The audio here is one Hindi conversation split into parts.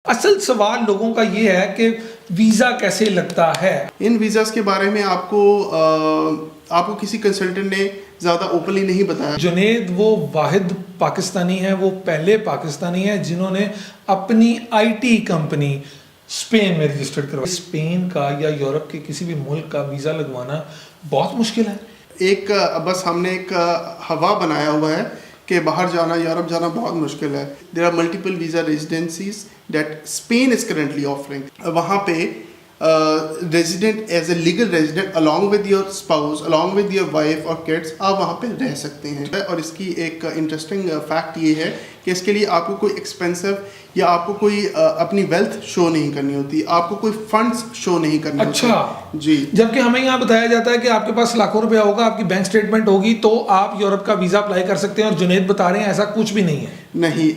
असल सवाल लोगों का ये है कि वीज़ा कैसे लगता है। इन वीज़ास के बारे में आपको किसी कंसल्टेंट ने ज़्यादा ओपनली नहीं बताया। जुनेद वो वाहिद पाकिस्तानी है, वो पहले पाकिस्तानी है जिन्होंने अपनी आईटी कंपनी स्पेन में रजिस्टर्ड करवाई। स्पेन का या यूरोप के किसी भी मुल्क का वीज़ा लगवाना बहुत मुश्किल है। बस हमने एक हवा बनाया हुआ है कि बाहर जाना, यूरोप जाना बहुत मुश्किल है। There are multiple visa residencies that Spain is currently offering. वहाँ पे resident as a legal resident along with your spouse, along with your wife और किड्स आप वहाँ पे रह सकते हैं। और इसकी एक इंटरेस्टिंग फैक्ट ये है कि इसके लिए आपको कोई एक्सपेंसिव या आपको कोई अपनी वेल्थ शो नहीं करनी होती, आपको कोई फंड्स शो नहीं करने होते। अच्छा जी। जबकि हमें यहाँ बताया जाता है कि आपके पास लाखों रुपया होगा, आपकी बैंक स्टेटमेंट होगी तो आप यूरोप का वीज़ा अप्लाई कर सकते हैं, और जुनेद बता रहे हैं ऐसा कुछ भी नहीं है। नहीं,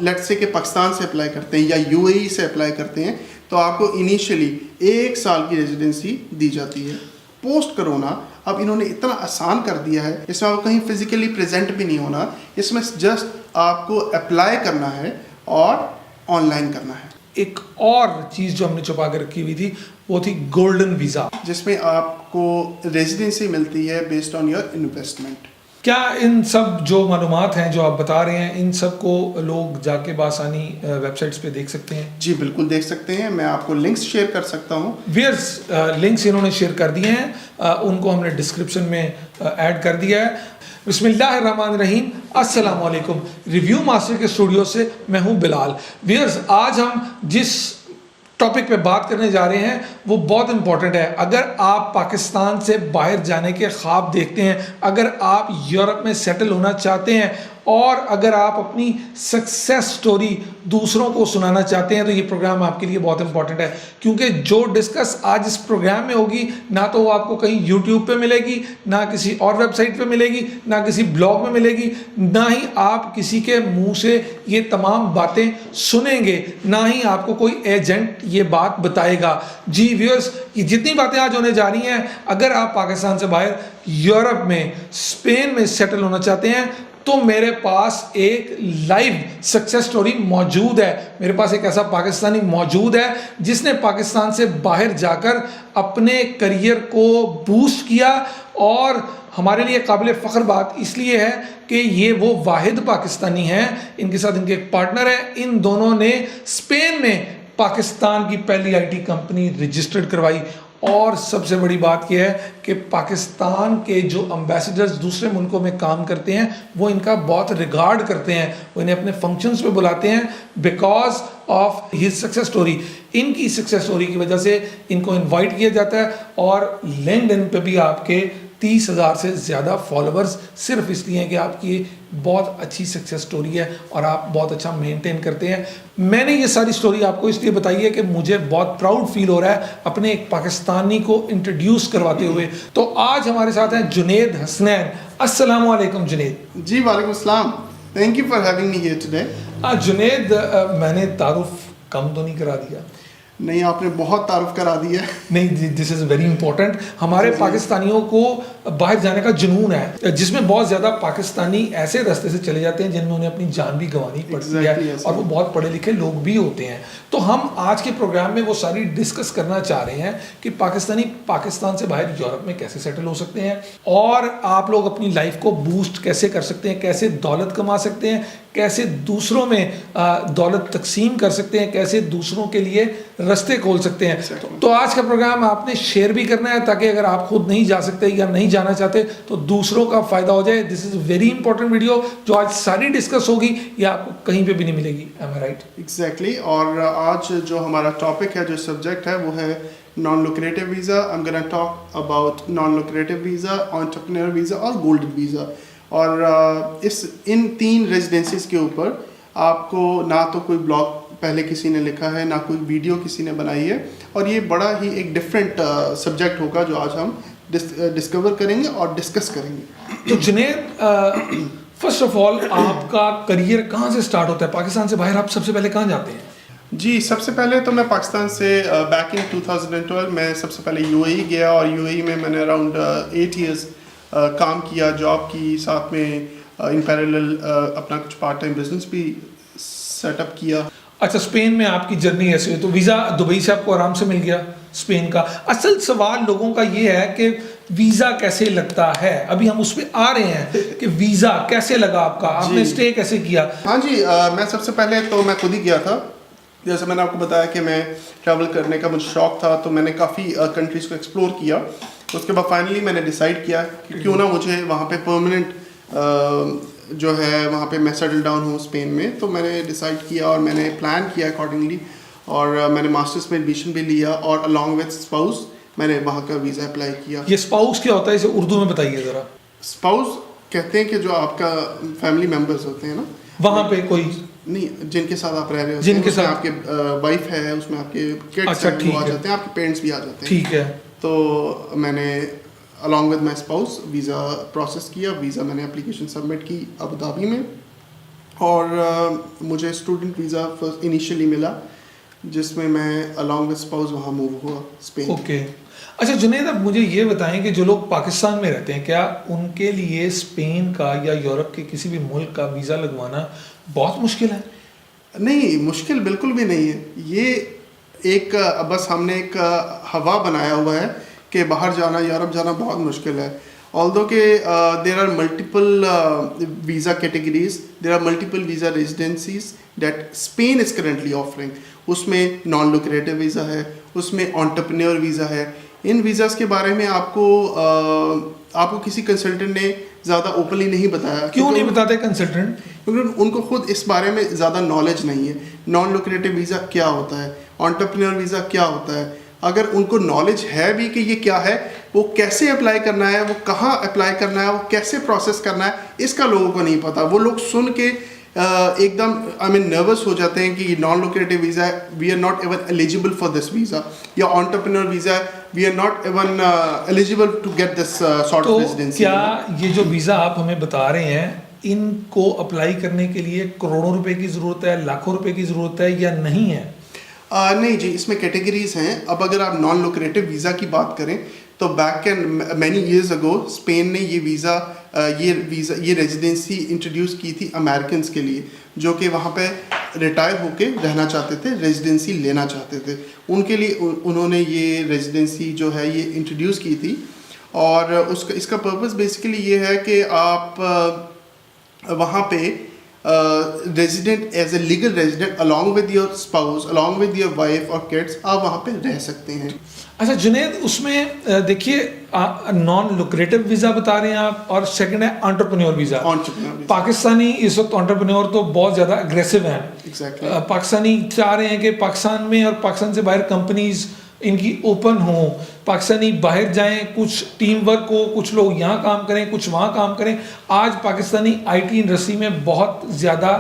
लेट्स से कि पाकिस्तान से अप्लाई करते हैं या यूएई से अप्लाई करते हैं तो आपको इनिशियली 1 साल की रेजिडेंसी दी जाती है। पोस्ट कोरोना अब इन्होंने इतना आसान कर दिया है, इसमें आपको कहीं फिजिकली प्रेजेंट भी नहीं होना, इसमें जस्ट आपको अप्लाई करना है और ऑनलाइन करना है। एक और चीज़ जो हमने छुपा के रखी हुई थी वो थी गोल्डन वीज़ा, जिसमें आपको रेजिडेंसी मिलती है बेस्ड ऑन योर इन्वेस्टमेंट। क्या इन सब जो मालूमात हैं जो आप बता रहे हैं इन सब को लोग जाके बासानी वेबसाइट्स पे देख सकते हैं? जी बिल्कुल देख सकते हैं, मैं आपको लिंक्स शेयर कर सकता हूँ। वियर्स लिंक्स इन्होंने शेयर कर दिए हैं, उनको हमने डिस्क्रिप्शन में ऐड कर दिया है। बिस्मिल्लाहिर्रहमानिर्रहीम, अस्सलाम वालेकुम। रिव्यू मास्टर के स्टूडियो से मैं हूँ बिलाल। वियर्स आज हम जिस टॉपिक पे बात करने जा रहे हैं वो बहुत इंपॉर्टेंट है। अगर आप पाकिस्तान से बाहर जाने के ख्वाब देखते हैं, अगर आप यूरोप में सेटल होना चाहते हैं और अगर आप अपनी सक्सेस स्टोरी दूसरों को सुनाना चाहते हैं तो ये प्रोग्राम आपके लिए बहुत इंपॉर्टेंट है, क्योंकि जो डिस्कस आज इस प्रोग्राम में होगी ना तो वो आपको कहीं यूट्यूब पे मिलेगी, ना किसी और वेबसाइट पे मिलेगी, ना किसी ब्लॉग में मिलेगी, ना ही आप किसी के मुंह से ये तमाम बातें सुनेंगे, ना ही आपको कोई एजेंट ये बात बताएगा। जी व्यूअर्स, ये जितनी बातें आज होने जा रही हैं, अगर आप पाकिस्तान से बाहर यूरोप में, स्पेन में सेटल होना चाहते हैं तो मेरे पास एक लाइव सक्सेस स्टोरी मौजूद है। मेरे पास एक ऐसा पाकिस्तानी मौजूद है जिसने पाकिस्तान से बाहर जाकर अपने करियर को बूस्ट किया, और हमारे लिए काबिल फ़ख्र बात इसलिए है कि ये वो वाहिद पाकिस्तानी हैं, इनके साथ इनके एक पार्टनर है। इन दोनों ने स्पेन में पाकिस्तान की पहली आईटी कंपनी रजिस्टर्ड करवाई, और सबसे बड़ी बात यह है कि पाकिस्तान के जो एम्बेसडर्स दूसरे मुल्कों में काम करते हैं वो इनका बहुत रिगार्ड करते हैं, वो इन्हें अपने फंक्शंस पे बुलाते हैं because of his success story. इनकी सक्सेस स्टोरी की वजह से इनको इनवाइट किया जाता है, और लिंक्डइन पे भी आपके 30,000 से ज़्यादा फॉलोअर्स सिर्फ इसलिए हैं कि आपकी बहुत अच्छी सक्सेस स्टोरी है और आप बहुत अच्छा मेंटेन करते हैं। मैंने ये सारी स्टोरी आपको इसलिए बताई है कि मुझे बहुत प्राउड फील हो रहा है अपने एक पाकिस्तानी को इंट्रोड्यूस करवाते हुए। तो आज हमारे साथ हैं जुनेद हसनैन। अस्सलाम वालेकुम जुनेद। जी वालेकुम अस्सलाम, thank you for having me here today. Junaid, मैंने तारुफ कम तो नहीं करा दिया? नहीं, आपने बहुत तारुफ करा दी है। नहीं, दिस इज़ वेरी इंपॉर्टेंट। हमारे पाकिस्तानियों को बाहर जाने का जुनून है, जिसमें बहुत ज़्यादा पाकिस्तानी ऐसे रास्ते से चले जाते हैं जिन्होंने अपनी जान भी गंवानी पड़ती है, और वो बहुत पढ़े लिखे लोग भी होते हैं। तो हम आज के प्रोग्राम में वो सारी डिस्कस करना चाह रहे हैं कि पाकिस्तानी पाकिस्तान से बाहर यूरोप में कैसे सेटल हो सकते हैं, और आप लोग अपनी लाइफ को बूस्ट कैसे कर सकते हैं, कैसे दौलत कमा सकते हैं, कैसे दूसरों में दौलत तकसीम कर सकते हैं, कैसे दूसरों के लिए रास्ते खोल सकते हैं। तो आज का प्रोग्राम आपने शेयर भी करना है ताकि अगर आप खुद नहीं जा सकते या नहीं जाना चाहते तो दूसरों का फ़ायदा हो जाए। This is very important video जो आज सारी डिस्कस होगी, या आपको कहीं पे भी नहीं मिलेगी। एम आई राइट? एग्जैक्टली। और आज जो हमारा टॉपिक है, जो सब्जेक्ट है, वो है non lucrative visa. I am gonna talk about non lucrative visa, entrepreneur visa और गोल्डन वीज़ा। और इन 3 रेजिडेंसीज के ऊपर आपको ना तो कोई ब्लॉग पहले किसी ने लिखा है, ना कोई वीडियो किसी ने बनाई है, और ये बड़ा ही एक डिफरेंट सब्जेक्ट होगा जो आज हम डिस्कवर करेंगे और डिस्कस करेंगे। तो जुनेद, फर्स्ट ऑफ ऑल आपका करियर कहाँ से स्टार्ट होता है? पाकिस्तान से बाहर आप सबसे पहले कहाँ जाते हैं? जी, सबसे पहले तो मैं पाकिस्तान से बैक इन 2012 मैं सबसे पहले यूएई गया, और यूएई में मैंने अराउंड 8 ईयर्स काम किया, जॉब की, साथ में इन पैरेलल अपना कुछ पार्ट टाइम बिजनेस भी सेटअप किया। अच्छा, स्पेन में आपकी जर्नी ऐसे हुई तो वीज़ा दुबई से आपको आराम से मिल गया स्पेन का। असल सवाल लोगों का ये है कि वीज़ा कैसे लगता है, अभी हम उस पर आ रहे हैं कि वीज़ा कैसे लगा आपका, आपने स्टे कैसे किया? हाँ जी, मैं सबसे पहले तो मैं खुद ही गया था। जैसे मैंने आपको बताया कि मैं ट्रैवल करने का मुझे शौक था, तो मैंने काफ़ी कंट्रीज़ को एक्सप्लोर किया। उसके बाद फाइनली मैंने डिसाइड किया कि क्यों ना मुझे वहाँ पे परमानेंट जो है वहाँ पे मैं सेटल डाउन हूँ स्पेन में। तो मैंने डिसाइड किया और मैंने प्लान किया अकॉर्डिंगली, और मैंने मास्टर्स में एडमिशन भी लिया, और अलॉन्ग विद स्पाउस मैंने वहाँ का वीज़ा अप्लाई किया। ये स्पाउस क्या होता है, इसे उर्दू में बताइए ज़रा। स्पाउस कहते हैं कि जो आपका फैमिली मेम्बर्स होते हैं ना, वहाँ पे कोई नहीं, जिनके साथ आप रह रहे हो, जिनके उसमें साथ आपके वाइफ है, उसमें आपके किड्स अच्छा, हैं, वो आ जाते हैं, आपके पेरेंट्स भी आ जाते हैं। ठीक है। तो मैंने along with my spouse visa process किया। वीज़ा मैंने एप्लीकेशन सबमिट की अबू धाबी में, और मुझे स्टूडेंट वीज़ा फर्स्ट इनिशियली मिला, जिसमें मैं अलॉन्ग विद स्पाउस वहाँ मूव हुआ स्पेन। ओके। अच्छा जुनैद, अब मुझे ये बताएं कि जो लोग पाकिस्तान में रहते हैं, क्या उनके लिए स्पेन का या यूरोप के किसी भी मुल्क का वीज़ा लगवाना बहुत मुश्किल है? नहीं, मुश्किल बिल्कुल भी नहीं है। ये एक बस हमने एक हवा बनाया हुआ है कि बाहर जाना, यूरोप जाना बहुत मुश्किल है। ऑल्दो के there are multiple visa categories, there are multiple visa residencies that Spain is currently offering. उसमें नॉन लुक्रेटिव वीज़ा है, उसमें एंटरप्रेन्योर वीज़ा है। इन वीज़ाज़ के बारे में आपको किसी कंसल्टेंट ने ज़्यादा ओपनली नहीं बताया। क्यों नहीं बताते कंसल्टेंट? क्योंकि उनको खुद इस बारे में ज़्यादा नॉलेज नहीं है। नॉन लुक्रेटिव वीज़ा क्या होता है, एंटरप्रेन्योर वीज़ा क्या होता है। अगर उनको नॉलेज है भी कि ये क्या है, वो कैसे अप्लाई करना है, वो कहाँ अप्लाई करना है, वो कैसे प्रोसेस करना है, इसका लोगों को नहीं पता। वो लोग सुन के एकदम नर्वस हो जाते हैं कि नॉन लुक्रेटिव वीज़ा है, we are not even eligible for this visa, या एंटरप्रेन्योर वीज़ा है, we are not even eligible to get this sort of residency. क्या ये जो वीज़ा आप हमें बता रहे हैं, इनको अप्लाई करने के लिए करोड़ों रुपए की ज़रूरत है, लाखों रुपए की ज़रूरत है या नहीं है? नहीं जी, इसमें कैटेगरीज हैं। अब अगर आप नॉन लुक्रेटिव वीज़ा की बात करें तो back and many years ago Spain ने ये रेजिडेंसी इंट्रोड्यूस की थी अमेरिकन्स के लिए, जो कि वहाँ पे रिटायर होके रहना चाहते थे, रेजिडेंसी लेना चाहते थे। उनके लिए उन्होंने ये रेजिडेंसी जो है ये इंट्रोड्यूस की थी। और इसका पर्पस बेसिकली ये है कि आप वहाँ पे resident as a legal resident along with your spouse, along with your wife और किड्स, आप वहाँ पे रह सकते हैं। अच्छा जुनैद, उसमें देखिए नॉन लुक्रेटिव वीज़ा बता रहे हैं आप, और सेकंड है एंटरप्रेन्योर वीज़ा। पाकिस्तानी इस वक्त एंटरप्रेन्योर तो बहुत ज़्यादा अग्रेसिव हैं। एग्जैक्टली। पाकिस्तानी चाह रहे हैं कि पाकिस्तान में और पाकिस्तान से बाहर कंपनीज इनकी ओपन हो, पाकिस्तानी बाहर जाएं, कुछ टीम वर्क हो, कुछ लोग यहाँ काम करें, कुछ वहाँ काम करें। आज पाकिस्तानी आईटी इंडस्ट्री में बहुत ज़्यादा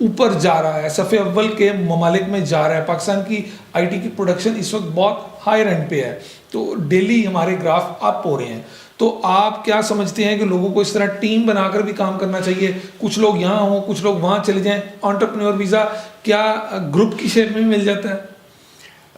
ऊपर जा रहा है, सफ़े अव्वल के ममालिक में जा रहा है। पाकिस्तान की आईटी की प्रोडक्शन इस वक्त बहुत हाई रन पे है, तो डेली हमारे ग्राफ अप हो रहे हैं। तो आप क्या समझते हैं कि लोगों को इस तरह टीम बनाकर भी काम करना चाहिए, कुछ लोग यहाँ हों, कुछ लोग वहाँ चले जाएं? एंटरप्रेन्योर वीज़ा क्या ग्रुप की शेप में मिल जाता है?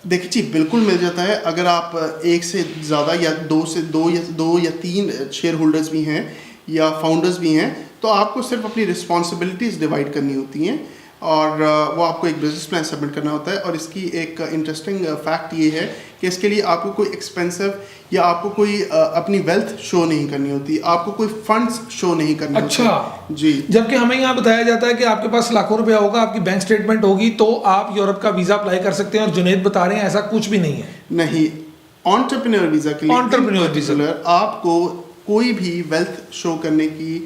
देखिए जी, बिल्कुल मिल जाता है। अगर आप एक से ज़्यादा या दो या तीन शेयर होल्डर्स भी हैं या फाउंडर्स भी हैं, तो आपको सिर्फ अपनी रिस्पॉन्सिबिलिटीज़ डिवाइड करनी होती हैं, और वो आपको एक बिजनेस प्लान सबमिट करना होता है। और इसकी एक इंटरेस्टिंग फैक्ट ये है कि इसके लिए आपको कोई एक्सपेंसिव या आपको कोई अपनी वेल्थ शो नहीं करनी होती, आपको कोई फंड्स शो नहीं करने होते। अच्छा जी। जबकि हमें यहाँ बताया जाता है कि आपके पास लाखों रुपया होगा, आपकी बैंक स्टेटमेंट होगी, तो आप यूरोप का वीज़ा अप्लाई कर सकते हैं, और जुनैद बता रहे हैं ऐसा कुछ भी नहीं है। नहीं, एंटरप्रेन्योर वीज़ा के लिए एंटरप्रेन्योर वीज़ा आपको कोई भी वेल्थ शो करने की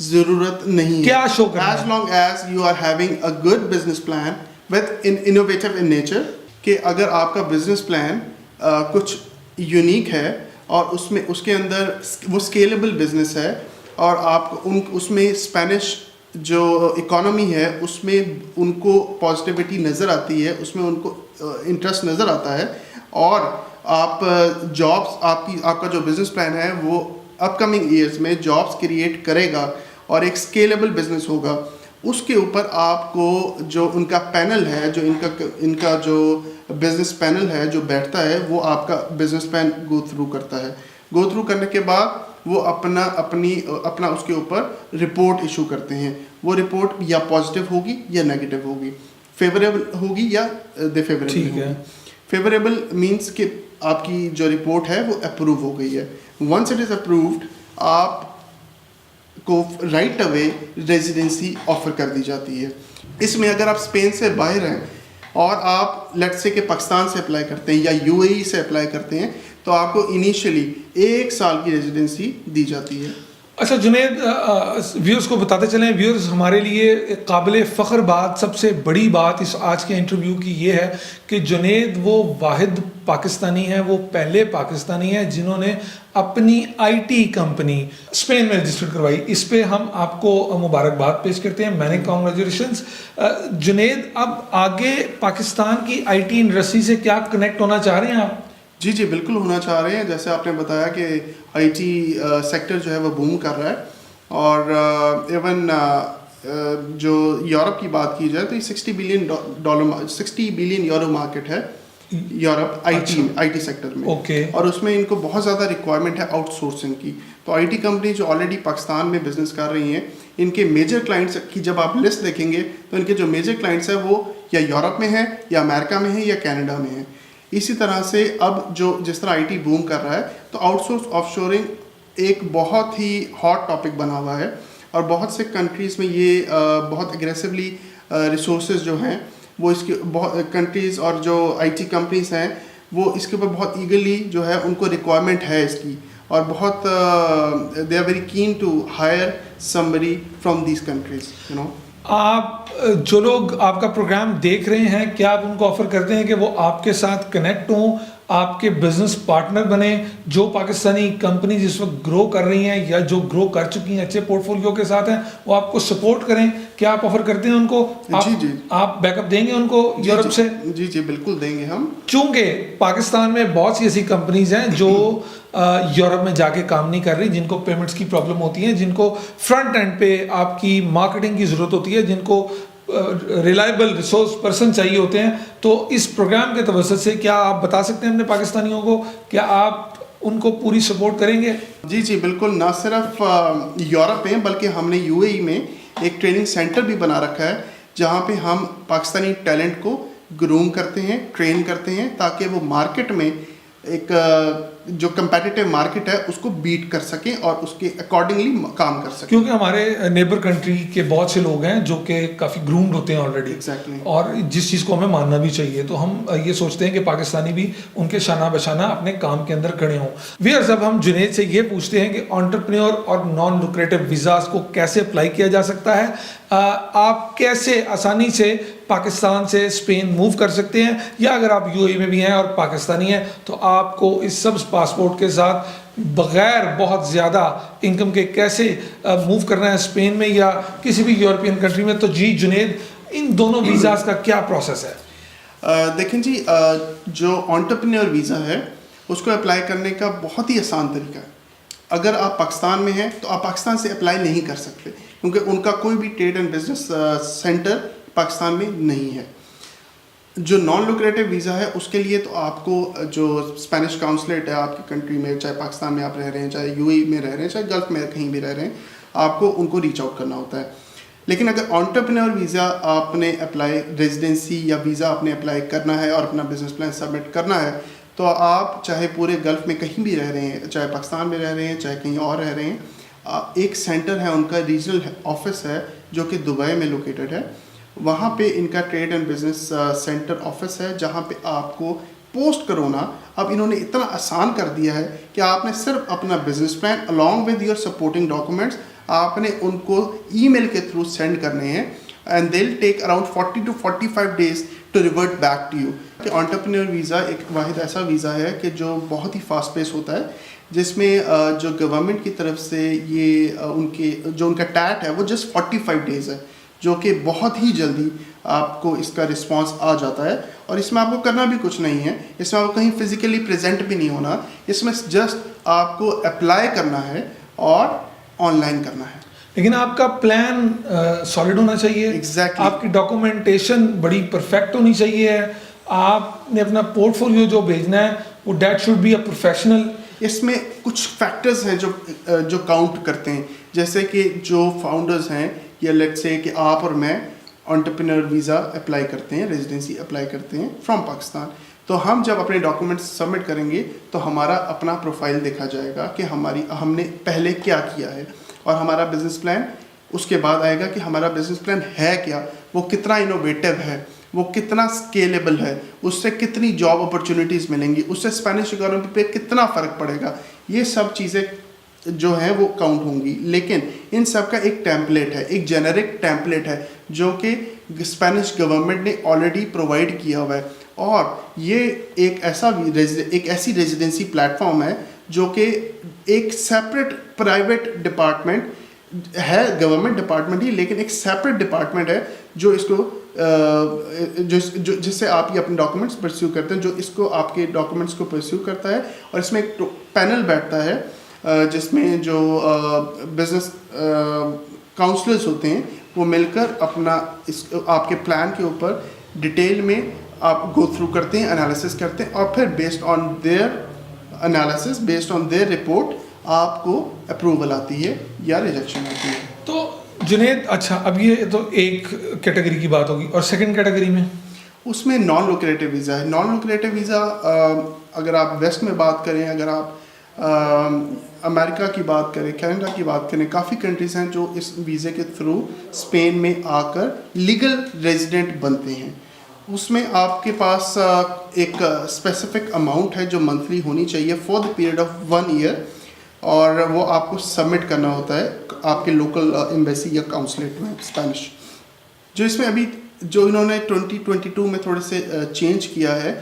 ज़रूरत नहीं है। क्या शो करना है? As long as you are having a good business plan with innovative in nature, कि अगर आपका बिजनेस प्लान कुछ यूनिक है और उसमें उसके अंदर वो स्केलेबल बिजनेस है, और आप उसमें स्पेनिश जो इकोनॉमी है उसमें उनको पॉजिटिविटी नज़र आती है, उसमें उनको इंटरेस्ट नज़र आता है, और आप जॉब्स आपका जो बिजनेस प्लान है वो अपकमिंग ईयर्स में जॉब्स क्रिएट करेगा और एक स्केलेबल बिजनेस होगा। उसके ऊपर आपको जो उनका पैनल है, जो इनका जो बिजनेस पैनल है जो बैठता है, वो आपका बिजनेस प्लान गो थ्रू करता है। गो थ्रू करने के बाद वो अपना उसके ऊपर रिपोर्ट इशू करते हैं। वो रिपोर्ट या पॉजिटिव होगी या नेगेटिव होगी। फेवरेबल होगी या डिफेवरेबल ठीक है। होगी। फेवरेबल मींस कि आपकी जो रिपोर्ट है वो अप्रूव हो गई है। वंस इट इज़ अप्रूव्ड, आप को राइट अवे रेजिडेंसी ऑफर कर दी जाती है। इसमें अगर आप स्पेन से बाहर हैं और आप लेट्स से कि पाकिस्तान से अप्लाई करते हैं या यूएई से अप्लाई करते हैं, तो आपको इनिशियली 1 साल की रेजिडेंसी दी जाती है। अच्छा जुनेद, व्यूअर्स को बताते चलें, व्यूअर्स हमारे लिए काबिल फ़ख्र बात, सबसे बड़ी बात इस आज के इंटरव्यू की ये है कि जुनेद वो वाहिद पाकिस्तानी है, वो पहले पाकिस्तानी है जिन्होंने अपनी आईटी कंपनी स्पेन में रजिस्टर्ड करवाई। इस पे हम आपको मुबारकबाद पेश करते हैं, मैंने कॉन्ग्रेचुलेशंस। जुनेद, अब आगे पाकिस्तान की आईटी इंडस्ट्री से क्या कनेक्ट होना चाह रहे हैं आप? जी जी बिल्कुल होना चाह रहे हैं। जैसे आपने बताया कि आईटी सेक्टर जो है वो बूम कर रहा है, और इवन जो यूरोप की बात की जाए तो ये $60 बिलियन यूरो मार्केट है यूरोप आईटी सेक्टर में। ओके। और उसमें इनको बहुत ज़्यादा रिक्वायरमेंट है आउटसोर्सिंग की। तो आईटी कंपनी जो ऑलरेडी पाकिस्तान में बिजनेस कर रही हैं, इनके मेजर क्लाइंट्स की जब आप लिस्ट देखेंगे तो इनके जो मेजर क्लाइंट्स हैं वो या यूरोप में है, या अमेरिका में है, या कनाडा में है। इसी तरह से अब जिस तरह आईटी बूम कर रहा है, तो आउटसोर्स ऑफशोरिंग एक बहुत ही हॉट टॉपिक बना हुआ है, और बहुत से कंट्रीज़ में ये बहुत एग्रेसिवली रिसोर्सेज जो हैं वो इसके बहुत कंट्रीज़ और जो आईटी कंपनीज हैं वो इसके ऊपर बहुत ईगरली जो है उनको रिक्वायरमेंट है इसकी, और बहुत they are very keen to hire somebody from these countries, you know. आप जो लोग आपका प्रोग्राम देख रहे हैं, क्या आप उनको ऑफर करते हैं कि वो आपके साथ कनेक्ट हों, आपके बिजनेस पार्टनर बने? जो पाकिस्तानी कंपनी जिस वक्त ग्रो कर रही हैं या जो ग्रो कर चुकी हैं, अच्छे पोर्टफोलियो के साथ हैं, वो आपको सपोर्ट करें, क्या आप ऑफर करते हैं उनको? जी जी। आप बैकअप देंगे उनको यूरोप से? जी जी बिल्कुल देंगे हम। चूंकि पाकिस्तान में बहुत सी ऐसी कंपनीज हैं जो यूरोप में जाके काम नहीं कर रही, जिनको पेमेंट्स की प्रॉब्लम होती है, जिनको फ्रंट एंड पे आपकी मार्केटिंग की ज़रूरत होती है, जिनको रिलायबल रिसोर्स पर्सन चाहिए होते हैं। तो इस प्रोग्राम के तवज्जुह से क्या आप बता सकते हैं अपने पाकिस्तानियों को, क्या आप उनको पूरी सपोर्ट करेंगे? जी जी बिल्कुल। ना सिर्फ यूरोप में बल्कि हमने यूएई में एक ट्रेनिंग सेंटर भी बना रखा है, जहाँ पे हम पाकिस्तानी टैलेंट को ग्रूम करते हैं, ट्रेन करते हैं, ताकि वो मार्केट में एक जो कंपेटिटिव मार्केट है उसको बीट कर सकें और उसके अकॉर्डिंगली काम कर सकें। क्योंकि हमारे नेबर कंट्री के बहुत से लोग हैं जो कि काफ़ी ग्रूम्ड होते हैं ऑलरेडी। Exactly. और जिस चीज़ को हमें मानना भी चाहिए, तो हम ये सोचते हैं कि पाकिस्तानी भी उनके शाना बशाना अपने काम के अंदर खड़े हों। व्यूअर्स, अब हम जुनेद से ये पूछते हैं कि एंटरप्रेन्योर और नॉन लुक्रेटिव वीज़ास को कैसे अप्लाई किया जा सकता है। आप कैसे आसानी से पाकिस्तान से स्पेन मूव कर सकते हैं, या अगर आप यूएई में भी हैं और पाकिस्तानी हैं तो आपको इस सब पासपोर्ट के साथ बग़ैर बहुत ज़्यादा इनकम के कैसे मूव करना है स्पेन में या किसी भी यूरोपियन कंट्री में। तो जी जुनेद, इन दोनों वीज़ास का क्या प्रोसेस है? देखें जी, जो एंटरप्रेन्योर वीज़ा है उसको अप्लाई करने का बहुत ही आसान तरीका है। अगर आप पाकिस्तान में हैं तो आप पाकिस्तान से अप्लाई नहीं कर सकते, क्योंकि उनका कोई भी trade and business centre Pakistan में नहीं है। जो नॉन लुक्रेटिव वीज़ा है उसके लिए तो आपको जो स्पेनिश काउंसलेट है आपकी कंट्री में, चाहे पाकिस्तान में आप रह रहे हैं, चाहे यूएई में रह रहे हैं, चाहे गल्फ में कहीं भी रह रहे हैं, आपको उनको रीच आउट करना होता है। लेकिन अगर एंटरप्रेन्योर वीज़ा आपने अप्लाई, रेजिडेंसी या वीज़ा आपने अप्लाई करना है और अपना बिजनेस प्लान सबमिट करना है, तो आप चाहे पूरे गल्फ में कहीं भी रह रहे हैं, चाहे पाकिस्तान में रह रहे हैं, चाहे कहीं और रह रहे हैं, एक सेंटर है उनका, रीजनल ऑफिस है जो कि दुबई में लोकेटेड है। वहाँ पे इनका trade and business centre office है, जहाँ पे आपको पोस्ट करोना अब इन्होंने इतना आसान कर दिया है कि आपने सिर्फ अपना business plan along with your supporting documents आपने उनको ईमेल के थ्रू सेंड करने हैं, and they will take around 40 to 45 days to revert back to you. कि एंटरप्रेन्योर वीज़ा एक वाहिद ऐसा वीज़ा है कि जो बहुत ही फास्ट पेस होता है, जिसमें जो गवर्नमेंट की तरफ से ये उनका टैट है वो जस्ट 45 days है, जो कि बहुत ही जल्दी आपको इसका रिस्पांस आ जाता है। और इसमें आपको करना भी कुछ नहीं है, इसमें आपको कहीं फिजिकली प्रेजेंट भी नहीं होना, इसमें जस्ट आपको अप्लाई करना है और ऑनलाइन करना है। लेकिन आपका प्लान सॉलिड होना चाहिए। Exactly. आपकी डॉक्यूमेंटेशन बड़ी परफेक्ट होनी चाहिए। आपने अपना पोर्टफोलियो जो भेजना है वो that should be a professional. इसमें कुछ फैक्टर्स हैं जो काउंट करते हैं, जैसे कि जो फाउंडर्स हैं या लेट्स से कि आप और मैं, एंटरप्रेन्योर वीज़ा अप्लाई करते हैं, रेजिडेंसी अप्लाई करते हैं फ्रॉम पाकिस्तान। तो हम जब अपने डॉक्यूमेंट्स सबमिट करेंगे तो हमारा अपना प्रोफाइल देखा जाएगा कि हमने पहले क्या किया है, और हमारा बिजनेस प्लान उसके बाद आएगा कि हमारा बिजनेस प्लान है क्या, वो कितना इनोवेटिव है, वो कितना स्केलेबल है, उससे कितनी जॉब अपॉर्चुनिटीज़ मिलेंगी, उससे स्पेनिश इकोनॉमी पे कितना फ़र्क पड़ेगा। ये सब चीज़ें जो हैं वो काउंट होंगी। लेकिन इन सब का एक टेम्पलेट है, एक जेनरिक टेम्पलेट है जो कि स्पेनिश गवर्नमेंट ने ऑलरेडी प्रोवाइड किया हुआ है, और ये एक ऐसी रेजिडेंसी प्लेटफॉर्म है जो कि एक सेपरेट प्राइवेट डिपार्टमेंट है, गवर्नमेंट डिपार्टमेंट ही, लेकिन एक सेपरेट डिपार्टमेंट है जो इसको जिससे आप ये अपने डॉक्यूमेंट्स परस्यू करते हैं, जो इसको आपके डॉक्यूमेंट्स को परस्यू करता है। और इसमें एक पैनल बैठता है जिसमें जो बिजनेस काउंसलर्स होते हैं वो मिलकर अपना आपके प्लान के ऊपर डिटेल में आप गो थ्रू करते हैं, एनालिसिस करते हैं, और फिर based on their analysis, based on their report आपको अप्रूवल आती है या रिजेक्शन आती है। तो जुनेद, अच्छा, अब ये तो एक कैटेगरी की बात होगी, और सेकंड कैटेगरी में उसमें नॉन लुक्रेटिव वीज़ा है। नॉन लुक्रेटिव वीज़ा अगर आप वेस्ट में बात करें, अगर आप अमेरिका की बात करें, कनाडा की बात करें, काफ़ी कंट्रीज़ हैं जो इस वीज़े के थ्रू स्पेन में आकर लीगल रेजिडेंट बनते हैं। उसमें आपके पास एक स्पेसिफिक अमाउंट है जो मंथली होनी चाहिए for the period of 1 year, और वो आपको सबमिट करना होता है आपके लोकल एम्बेसी या काउंसलेट में स्पेनिश। जो इसमें अभी जो इन्होंने 2022 में थोड़े से चेंज किया है,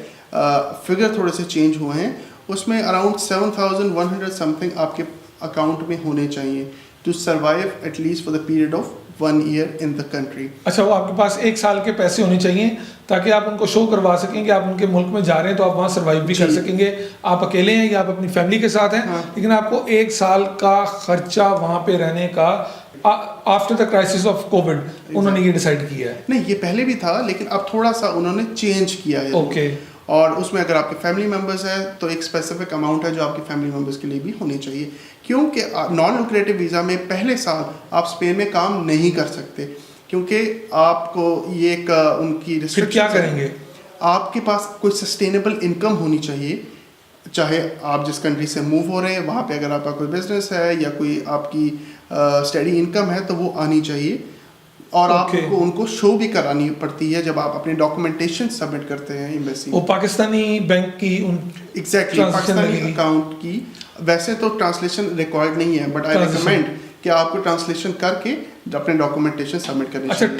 फिगर थोड़े से चेंज हुए हैं, उसमें अराउंड 7,100 समथिंग आपके अकाउंट में होने चाहिए to survive at least for the period of 1 year in the country. अच्छा, वो आपके पास 1 साल के पैसे होने चाहिए ताकि आप उनको शो करवा सकें कि आप उनके मुल्क में जा रहे हैं, तो आप वहाँ सर्वाइव भी कर सकेंगे। आप अकेले हैं या आप अपनी फैमिली के साथ हैं, हाँ। लेकिन आपको 1 साल का खर्चा वहाँ पे रहने का after the crisis of Covid उन्होंने ये डिसाइड किया है। नहीं, ये पहले भी था, लेकिन अब थोड़ा सा उन्होंने चेंज किया है। ओके। और उसमें अगर आपके फैमिली मेम्बर्स हैं तो एक स्पेसिफिक अमाउंट है जो आपके फैमिली मेम्बर्स के लिए भी होनी चाहिए, क्योंकि नॉन लुक्रेटिव वीज़ा में पहले साल आप स्पेन में काम नहीं कर सकते, क्योंकि आपको ये एक उनकी फिर क्या करेंगे? आपके पास कोई सस्टेनेबल इनकम होनी चाहिए, चाहे आप जिस कंट्री से मूव हो रहे हैं वहाँ पे अगर आपका कोई बिजनेस है या कोई आपकी स्टडी इनकम है तो वो आनी चाहिए, और आपको उनको शो भी करानी पड़ती है जब आप अपने डॉक्यूमेंटेशन सबमिट करते हैं एम्बेसी। वो पाकिस्तानी बैंक की एग्जैक्टली पाकिस्तानी अकाउंट की। वैसे तो ट्रांसलेशन रिक्वायर्ड नहीं है, बट आई रिकमेंड कि आपको ट्रांसलेशन करके अपने डॉक्यूमेंटेशन सबमिट करनी चाहिए। अच्छा,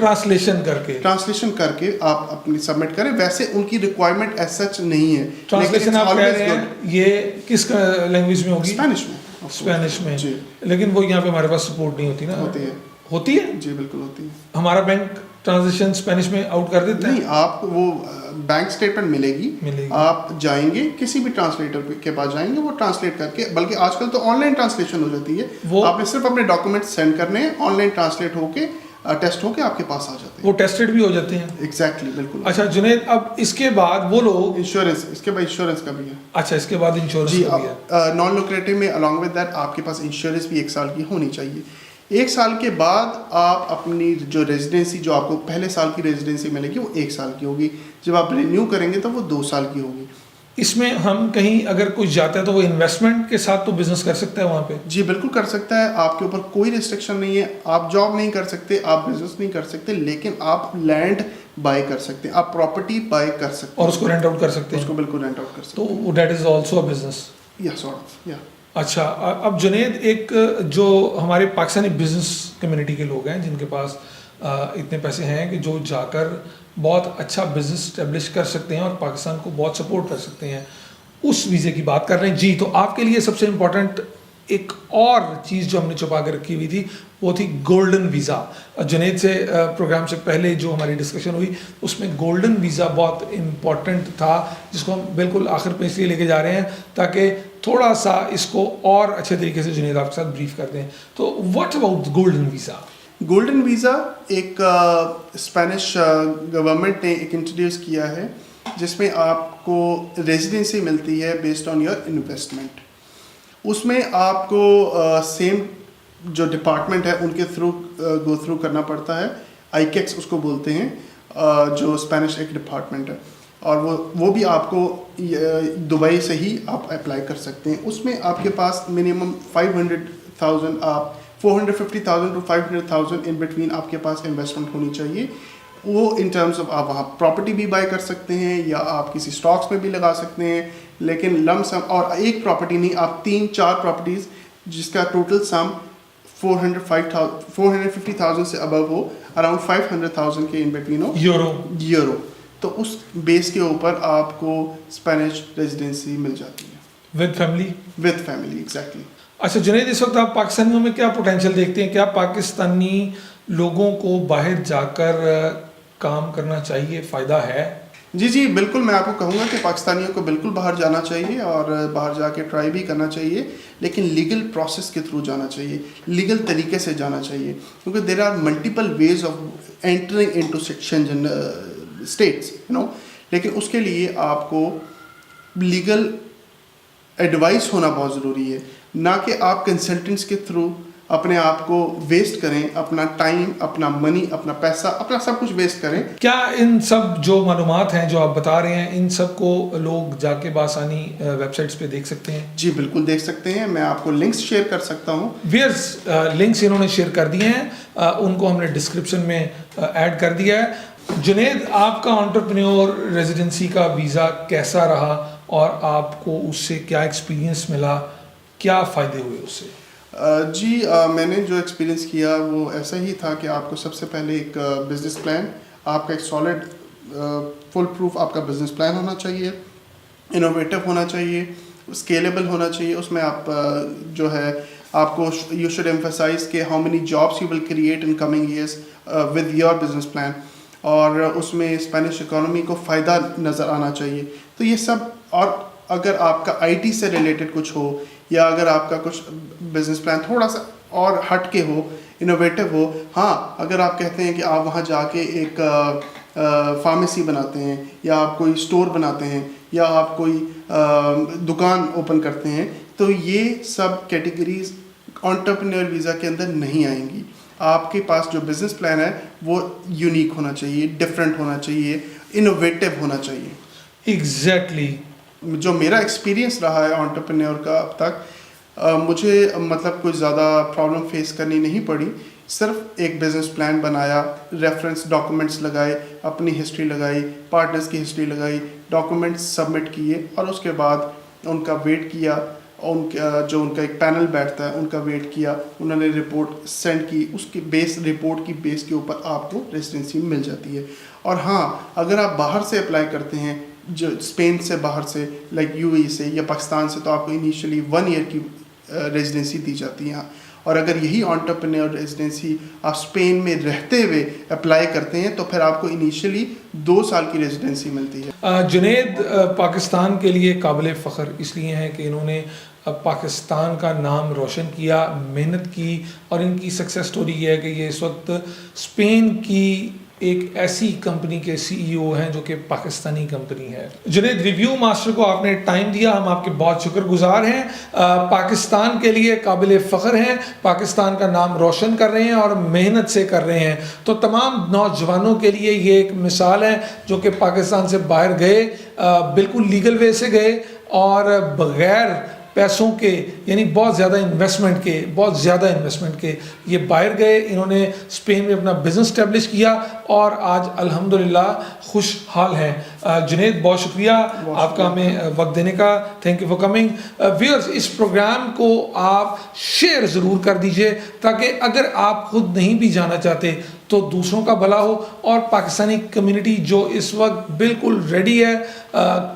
ट्रांसलेशन करके आप अपनी सबमिट करें। वैसे उनकी रिक्वायरमेंट एज सच नहीं है। ट्रांसलेशन आप कह रहे हैं ये किस लैंग्वेज में होगी? स्पेनिश में जी। लेकिन वो यहाँ पे हमारे पास सपोर्ट नहीं होती ना? होती है जी, बिल्कुल होती है। हमारा बैंक ट्रांजेक्शन स्पेनिश में आउट कर देता है? नहीं, आपको वो बैंक स्टेटमेंट मिलेगी, आप जाएंगे किसी भी ट्रांसलेटर के पास जाएंगे, वो ट्रांसलेट करके, बल्कि आजकल तो ऑनलाइन ट्रांसलेशन हो जाती है, वो आपने सिर्फ अपने डॉक्यूमेंट सेंड करने हैं, ऑनलाइन ट्रांसलेट होके टेस्ट होके आपके पास आ जाते हैं, वो टेस्टेड भी हो जाते हैं। एग्जैक्टली, बिल्कुल। अच्छा जुनैद, अब इसके बाद वो लोग इसके बाद इंश्योरेंस का भी है। अच्छा, इसके बाद इंश्योरेंस का भी है। नॉन लुक्रेटिव में अलॉन्ग विद दैट आपके पास इंश्योरेंस भी 1 साल की होनी चाहिए। 1 साल के बाद आप अपनी जो रेजिडेंसी, जो आपको पहले साल की रेजिडेंसी मिलेगी वो 1 साल की होगी, जब आप रिन्यू करेंगे तो वो 2 साल की होगी। इसमें हम कहीं अगर कुछ जाता है तो वो इन्वेस्टमेंट के साथ तो बिजनेस कर सकता है वहाँ पे? जी बिल्कुल कर सकता है, आपके ऊपर कोई रिस्ट्रिक्शन नहीं है। आप जॉब नहीं कर सकते, आप बिजनेस नहीं कर सकते, लेकिन आप लैंड बाय कर सकते हैं, आप प्रॉपर्टी बाय कर सकते हैं और उसको रेंट आउट कर सकते हैं। उसको बिल्कुल रेंट आउट कर सकते हैं। तो that is also a business? या सॉर्ट ऑफ, या। अच्छा, अब जुनैद, एक जो हमारे पाकिस्तानी बिजनेस कम्युनिटी के लोग हैं जिनके पास इतने पैसे हैं कि जो जाकर बहुत अच्छा बिजनेस स्टैब्लिश कर सकते हैं और पाकिस्तान को बहुत सपोर्ट कर सकते हैं, उस वीज़े की बात कर रहे हैं जी। तो आपके लिए सबसे इम्पोर्टेंट एक और चीज़ जो हमने छुपा के रखी हुई थी वो थी गोल्डन वीज़ा। जुनैद से प्रोग्राम से पहले जो हमारी डिस्कशन हुई उसमें गोल्डन वीज़ा बहुत इम्पॉर्टेंट था, जिसको हम बिल्कुल आखिर पे इसलिए लेके जा रहे हैं ताकि थोड़ा सा इसको और अच्छे तरीके से जुनैद आपके साथ ब्रीफ करते हैं। तो what about golden visa? Golden visa एक स्पेनिश गवर्नमेंट ने एक इंट्रोड्यूस किया है, जिसमें आपको रेजिडेंसी मिलती है बेस्ड ऑन योर इन्वेस्टमेंट। उसमें आपको सेम जो डिपार्टमेंट है उनके थ्रू गो थ्रू करना पड़ता है। ICAX उसको बोलते हैं, जो स्पेनिश एक डिपार्टमेंट है, और वो भी आपको दुबई से ही आप अप्लाई कर सकते हैं। उसमें आपके पास मिनिमम 500,000 आप 450,000 to 500,000 इन बिटवीन आपके पास इन्वेस्टमेंट होनी चाहिए। वो इन टर्म्स ऑफ आप वहाँ प्रॉपर्टी भी बाय कर सकते हैं या आप किसी स्टॉक्स में भी लगा सकते हैं, लेकिन लम सम, और एक प्रॉपर्टी नहीं, आप 3-4 प्रॉपर्टीज़ जिसका टोटल सम 450,000 से अबव हो, अराउंड 500,000 के इन बिटवीन हो यूरो, तो उस बेस के ऊपर आपको स्पेनिश रेजिडेंसी मिल जाती है विद फैमिली एग्जैक्टली। अच्छा जुनैद, इस वक्त आप पाकिस्तानियों में क्या पोटेंशियल देखते हैं? क्या पाकिस्तानी लोगों को बाहर जाकर काम करना चाहिए, फ़ायदा है? जी बिल्कुल, मैं आपको कहूँगा कि पाकिस्तानियों को बिल्कुल बाहर जाना चाहिए और बाहर जाके ट्राई भी करना चाहिए, लेकिन लीगल प्रोसेस के थ्रू जाना चाहिए, लीगल तरीके से जाना चाहिए, क्योंकि there are multiple ways of entering into sections in states, you know, लेकिन उसके लिए आपको लीगल एडवाइस होना बहुत ज़रूरी है, ना कि आप कंसल्टेंट्स के थ्रू अपने आप को वेस्ट करें, अपना टाइम, अपना मनी, अपना पैसा, अपना सब कुछ वेस्ट करें। क्या इन सब जो मालूमात हैं जो आप बता रहे हैं, इन सब को लोग जाके बासानी वेबसाइट्स पे देख सकते हैं? जी बिल्कुल देख सकते हैं, मैं आपको लिंक्स शेयर कर सकता हूँ। वियर्स लिंक्स इन्होंने शेयर कर दिए हैं, उनको हमने डिस्क्रिप्शन में ऐड कर दिया है। जुनैद, आपका एंटरप्रेन्योर रेजिडेंसी का वीज़ा कैसा रहा और आपको उससे क्या एक्सपीरियंस मिला, क्या फ़ायदे हुए उससे? मैंने जो एक्सपीरियंस किया वो ऐसा ही था कि आपको सबसे पहले एक बिज़नेस प्लान, आपका एक सॉलिड फुल प्रूफ आपका बिज़नेस प्लान होना चाहिए, इनोवेटिव होना चाहिए, स्केलेबल होना चाहिए। उसमें आप जो है आपको यू शुड एम्फसाइज के how many jobs you will create in coming years with your business plan, और उसमें स्पेनिश इकोनॉमी को फ़ायदा नज़र आना चाहिए। तो ये सब, और अगर आपका IT से रिलेटेड कुछ हो या अगर आपका कुछ बिजनेस प्लान थोड़ा सा और हट के हो, इनोवेटिव हो, हाँ, अगर आप कहते हैं कि आप वहाँ जाके एक फार्मेसी बनाते हैं या आप कोई स्टोर बनाते हैं या आप कोई दुकान ओपन करते हैं, तो ये सब कैटेगरीज एंटरप्रेन्योर वीज़ा के अंदर नहीं आएंगी। आपके पास जो बिज़नेस प्लान है वो यूनिक होना चाहिए, डिफरेंट होना चाहिए, इनोवेटिव होना चाहिए। एग्जैक्टली जो मेरा एक्सपीरियंस रहा है एंटरप्रेन्योर का अब तक, मुझे मतलब कुछ ज़्यादा प्रॉब्लम फेस करनी नहीं पड़ी। सिर्फ एक बिज़नेस प्लान बनाया, रेफरेंस डॉक्यूमेंट्स लगाए, अपनी हिस्ट्री लगाई, पार्टनर्स की हिस्ट्री लगाई, डॉक्यूमेंट्स सबमिट किए, और उसके बाद उनका वेट किया, जो उनका एक पैनल बैठता है उनका वेट किया, उन्होंने रिपोर्ट सेंड की, उसकी रिपोर्ट की बेस के ऊपर आपको रेजिडेंसी मिल जाती है। और हाँ, अगर आप बाहर से अप्लाई करते हैं, जो स्पेन से बाहर से लाइक UAE से या पाकिस्तान से, तो आपको इनिशियली 1 ईयर की रेजिडेंसी दी जाती है यहाँ। और अगर यही एंटरप्रेन्योर रेजिडेंसी आप स्पेन में रहते हुए अप्लाई करते हैं तो फिर आपको इनिशियली 2 साल की रेजिडेंसी मिलती है। जुनैद पाकिस्तान के लिए काबिल फ़ख्र इसलिए हैं कि इन्होंने पाकिस्तान का नाम रोशन किया, मेहनत की, और इनकी सक्सेस स्टोरी ये है कि ये इस वक्त स्पेन की एक ऐसी कंपनी के CEO हैं जो कि पाकिस्तानी कंपनी है। जुनैद, रिव्यू मास्टर को आपने टाइम दिया, हम आपके बहुत शुक्रगुजार हैं। पाकिस्तान के लिए काबिल फ़ख्र हैं, पाकिस्तान का नाम रोशन कर रहे हैं और मेहनत से कर रहे हैं। तो तमाम नौजवानों के लिए ये एक मिसाल है जो कि पाकिस्तान से बाहर गए, बिल्कुल लीगल वे से गए और बग़ैर पैसों के, यानी बहुत ज़्यादा इन्वेस्टमेंट के ये बाहर गए। इन्होंने स्पेन में अपना बिज़नेस स्टैब्लिश किया और आज अल्हम्दुलिल्लाह खुशहाल हैं। जुनैद, बहुत शुक्रिया आपका हमें वक्त देने का, thank you for coming. Viewers, इस प्रोग्राम को आप शेयर ज़रूर कर दीजिए ताकि अगर आप खुद नहीं भी जाना चाहते तो दूसरों का भला हो, और पाकिस्तानी कम्युनिटी जो इस वक्त बिल्कुल रेडी है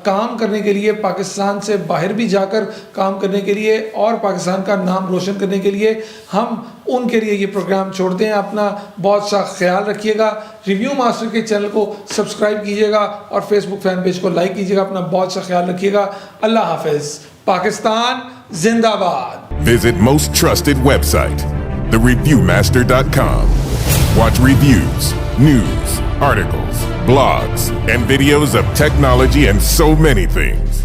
काम करने के लिए, पाकिस्तान से बाहर भी जाकर काम करने के लिए और पाकिस्तान का नाम रोशन करने के लिए, हम उनके लिए ये प्रोग्राम छोड़ते हैं। अपना बहुत सा ख्याल रखिएगा, रिव्यू मास्टर के चैनल को सब्सक्राइब कीजिएगा और फेसबुक फैन पेज को लाइक कीजिएगा। अपना बहुत सा ख्याल रखिएगा। अल्लाह हाफिज़। पाकिस्तान जिंदाबाद। Visit most trusted website, thereviewmaster.com. Watch reviews, news, articles, blogs, and videos of technology and so many things.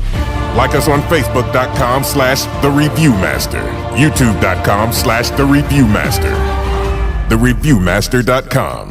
Like us on Facebook.com/TheReviewMaster, YouTube.com/TheReviewMaster, TheReviewMaster.com.